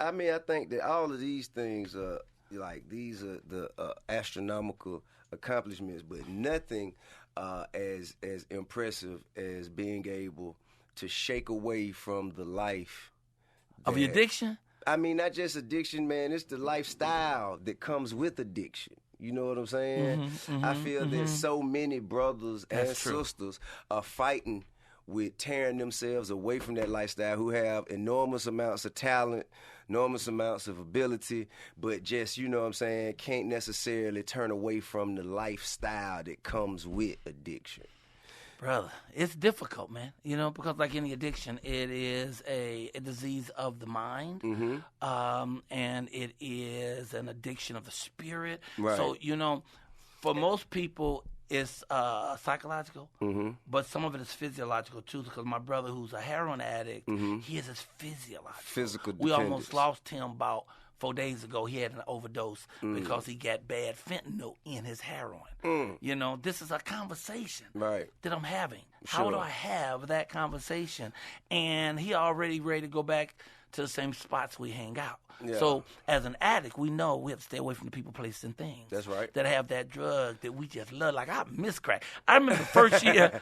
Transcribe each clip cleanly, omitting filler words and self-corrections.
I mean, I think that all of these things are these are the astronomical accomplishments, but nothing as impressive as being able to shake away from the life of your addiction. I mean, not just addiction, man. It's the lifestyle that comes with addiction. You know what I'm saying? I feel that so many brothers and sisters are fighting with tearing themselves away from that lifestyle, who have enormous amounts of talent, enormous amounts of ability, but just, you know what I'm saying, can't necessarily turn away from the lifestyle that comes with addiction. Brother, it's difficult, man, you know, because like any addiction, it is a disease of the mind, and it is an addiction of the spirit. Right. So, you know, for most people, it's psychological, but some of it is physiological, too, because my brother, who's a heroin addict, he is his physiological. Physical We dependence. almost lost him about 4 days ago. He had an overdose because he got bad fentanyl in his heroin. You know, this is a conversation that I'm having. How do I have that conversation? And he already ready to go back to the same spots we hang out. Yeah. So as an addict, we know we have to stay away from the people, places, and things. That's right. That have that drug that we just love. Like, I miss crack. I remember first year.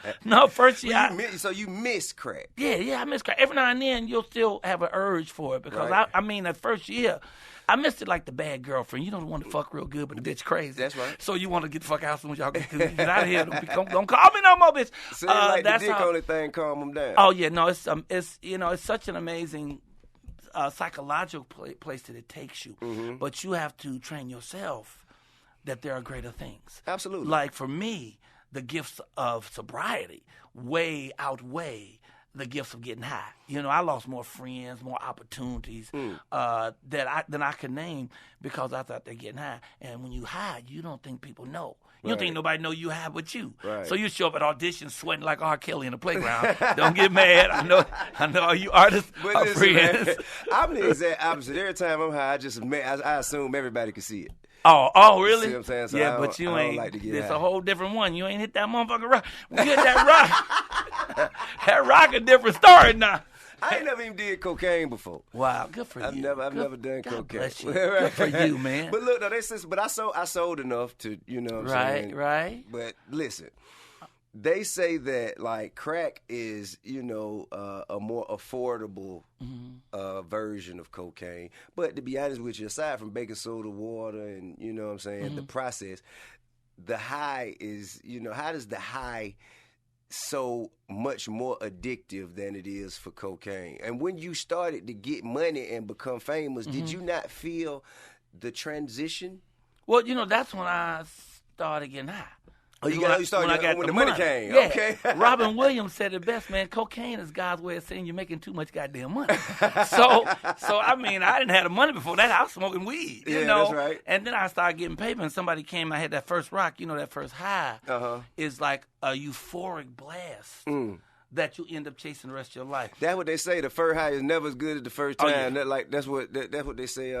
So you miss crack. Yeah, I miss crack. Every now and then, you'll still have an urge for it because, I mean, that first year, I missed it like the bad girlfriend. You don't want to fuck real good, but the bitch crazy. That's right. So you want to get the fuck out as soon as y'all get out of here. Don't call me no more, bitch. So like the dick only thing calm them down. Oh yeah, no, it's you know, it's such an amazing psychological place that it takes you, but you have to train yourself that there are greater things. Absolutely. Like for me, the gifts of sobriety way outweigh the gifts of getting high. You know, I lost more friends, more opportunities than I could name because I thought they're getting high. And when you high, you don't think people know. You don't think nobody know you high but you. Right. So you show up at auditions sweating like R. Kelly in the playground. Don't get mad. I know all you artists are friends. Man, I'm the exact opposite. Every time I'm high, I assume everybody can see it. Oh, really? See what I'm saying? So yeah, but you ain't. Like to get it's high. a whole different one. You ain't hit that motherfucking rock. When you hit that rock, that rock a different story now. I ain't never even did cocaine before. Wow, good for I've you. never done God cocaine. Bless you. Good for you, man. But look, though, I sold enough to, you know what I'm saying? Right. But listen, they say that like crack is, you know, a more affordable version of cocaine. But to be honest with you, aside from baking soda, water, and you know what I'm saying, the process, the high is, you know, how does the high so much more addictive than it is for cocaine? And when you started to get money and become famous, did you not feel the transition? Well, you know, that's when I started getting high. Oh, you started when the money came. Yeah. Okay. Robin Williams said it best, man. Cocaine is God's way of saying you're making too much goddamn money. So I mean, I didn't have the money before that. I was smoking weed, you know. That's right. And then I started getting paper, and somebody came. I had that first rock, you know, that first high is like a euphoric blast. That you end up chasing the rest of your life. That's what they say. The first high is never as good as the first time. Yeah. That's what they say.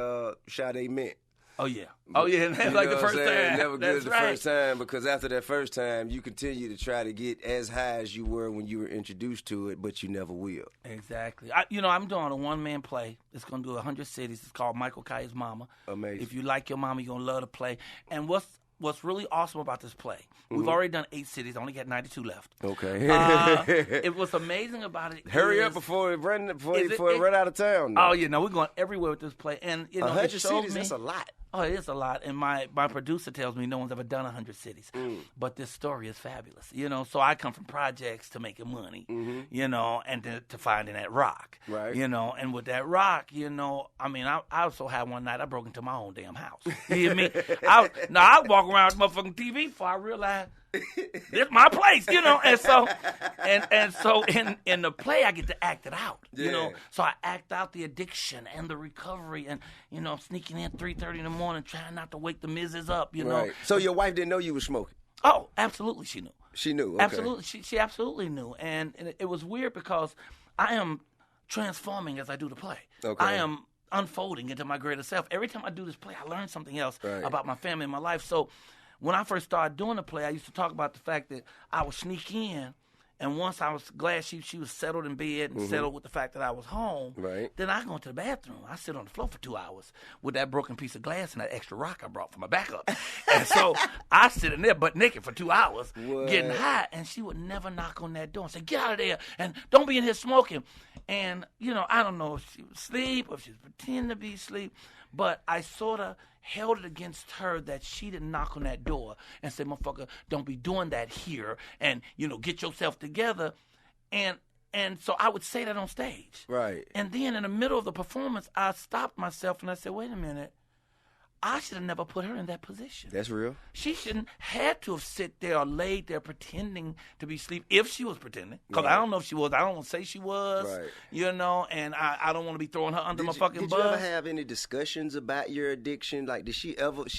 Sade meant. Oh yeah. That's like the first time. Never good as the right. first time, because after that first time, you continue to try to get as high as you were when you were introduced to it, but you never will. Exactly. I'm doing a one-man play. It's going to do 100 cities. It's called Michael Kaya's Mama. Amazing. If you like your mama, you're going to love the play. And what's really awesome about this play, we've already done 8 cities. I only got 92 left. Okay. It was amazing about it. Hurry up before it run out of town. Oh, yeah. No, we're going everywhere with this play. And, you know, 100 cities, that's a lot. Oh, it is a lot, and my producer tells me no one's ever done 100 cities. But this story is fabulous, you know. So I come from projects to making money, you know, and to finding that rock, right? You know, and with that rock, you know, I mean, I also had one night I broke into my own damn house. You hear me? I walk around with motherfucking TV before I realized this my place, you know. And so in the play I get to act it out, you know. So I act out the addiction and the recovery, and you know, sneaking in 3:30 in the morning, trying not to wake the missus up, you know. Right. So your wife didn't know you were smoking? Oh, absolutely, she knew. She knew. Okay. Absolutely, she absolutely knew, and it was weird because I am transforming as I do the play. Okay. I am unfolding into my greater self. Every time I do this play, I learn something else about my family and my life. So when I first started doing the play, I used to talk about the fact that I would sneak in And once I was glad she was settled in bed and settled with the fact that I was home, Right. then I go into the bathroom. I sit on the floor for 2 hours with that broken piece of glass and that extra rock I brought for my backup. And so I sit in there butt naked for 2 hours getting high, and she would never knock on that door and say, get out of there and don't be in here smoking. And, you know, I don't know if she was asleep or if she was pretending to be asleep, but I sort of held it against her that she didn't knock on that door and say, motherfucker, don't be doing that here, and, you know, get yourself together. And so I would say that on stage. Right. And then in the middle of the performance, I stopped myself and I said, wait a minute. I should have never put her in that position. That's real. She shouldn't have to have sit there or laid there pretending to be asleep if she was pretending. Because I don't know if she was. I don't want to say she was. Right. You know, and I don't want to be throwing her under my fucking bus. Did you ever have any discussions about your addiction? Like, she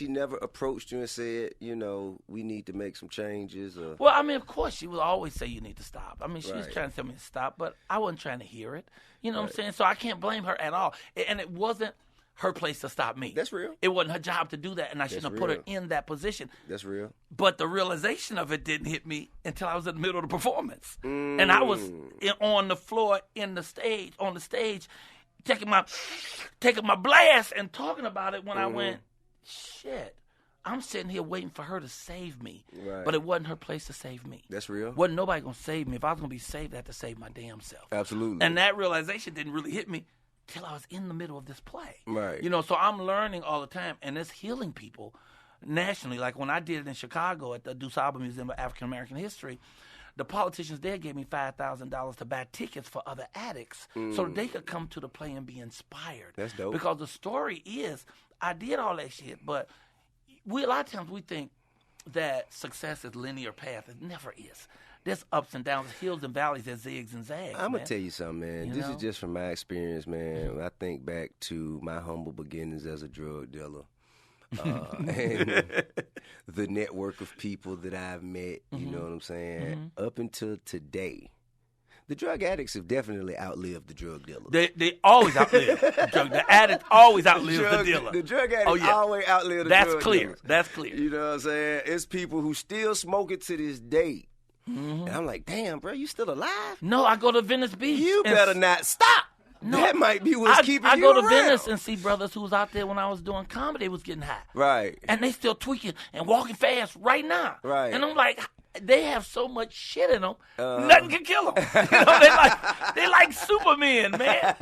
never approached you and said, you know, we need to make some changes? Or? Well, I mean, of course, she would always say you need to stop. I mean, she was Right. trying to tell me to stop, but I wasn't trying to hear it. You know what I'm saying? So I can't blame her at all. And it wasn't her place to stop me. That's real. It wasn't her job to do that, and I shouldn't have put her in that position. That's real. But the realization of it didn't hit me until I was in the middle of the performance. And I was on the floor on the stage, taking my blast and talking about it when I went, shit, I'm sitting here waiting for her to save me. Right. But it wasn't her place to save me. That's real. Wasn't nobody going to save me. If I was going to be saved, I had to save my damn self. Absolutely. And that realization didn't really hit me till I was in the middle of this play. Right. You know, so I'm learning all the time, and it's healing people nationally. Like when I did it in Chicago at the DuSable Museum of African American History, the politicians there gave me $5,000 to buy tickets for other addicts so that they could come to the play and be inspired. That's dope. Because the story is, I did all that shit, but a lot of times we think that success is linear path. It never is. There's ups and downs, hills and valleys, there's zigs and zags. I'm going to tell you something, man. You This know? is just from my experience, man. When I think back to my humble beginnings as a drug dealer and the network of people that I've met, you know what I'm saying, up until today, the drug addicts have definitely outlived the drug dealers. They always outlive the drug. The addict always outlives the dealer. The drug addicts always outlive the drug dealers. That's clear. You know what I'm saying? It's people who still smoke it to this day. And I'm like, damn, bro, you still alive? No, I go to Venice Beach. You better not stop. No, that might be what's keeping you I go to around. Venice and see brothers who was out there when I was doing comedy was getting high. Right. And they still tweaking and walking fast right now. Right. And I'm like, they have so much shit in them, nothing can kill them. You know, they like Supermen, man.